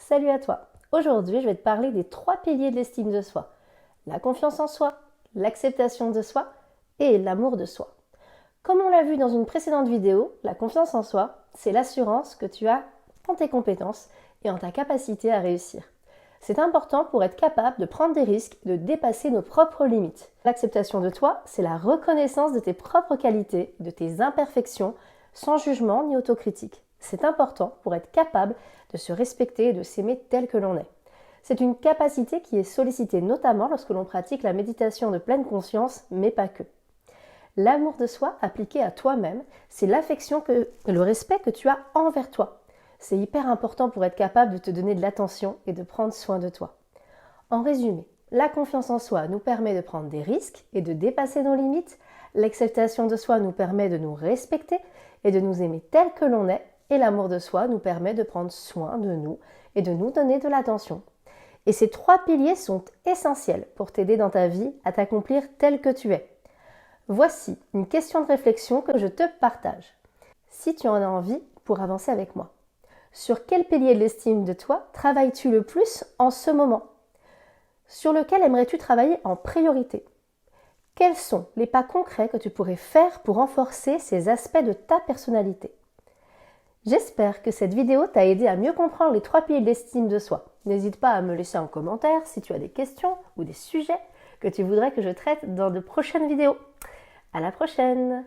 Salut à toi. Aujourd'hui, je vais te parler des 3 piliers de l'estime de soi. La confiance en soi, l'acceptation de soi et l'amour de soi. Comme on l'a vu dans une précédente vidéo, la confiance en soi, c'est l'assurance que tu as en tes compétences et en ta capacité à réussir. C'est important pour être capable de prendre des risques, de dépasser nos propres limites. L'acceptation de toi, c'est la reconnaissance de tes propres qualités, de tes imperfections, sans jugement ni autocritique. C'est important pour être capable de se respecter et de s'aimer tel que l'on est. C'est une capacité qui est sollicitée notamment lorsque l'on pratique la méditation de pleine conscience, mais pas que. L'amour de soi appliqué à toi-même, c'est l'affection et le respect que tu as envers toi. C'est hyper important pour être capable de te donner de l'attention et de prendre soin de toi. En résumé, la confiance en soi nous permet de prendre des risques et de dépasser nos limites. L'acceptation de soi nous permet de nous respecter et de nous aimer tel que l'on est. Et l'amour de soi nous permet de prendre soin de nous et de nous donner de l'attention. Et ces 3 piliers sont essentiels pour t'aider dans ta vie à t'accomplir tel que tu es. Voici une question de réflexion que je te partage. Si tu en as envie pour avancer avec moi. Sur quel pilier de l'estime de toi travailles-tu le plus en ce moment? Sur lequel aimerais-tu travailler en priorité? Quels sont les pas concrets que tu pourrais faire pour renforcer ces aspects de ta personnalité? J'espère que cette vidéo t'a aidé à mieux comprendre les 3 piliers de l'estime de soi. N'hésite pas à me laisser en commentaire si tu as des questions ou des sujets que tu voudrais que je traite dans de prochaines vidéos. À la prochaine!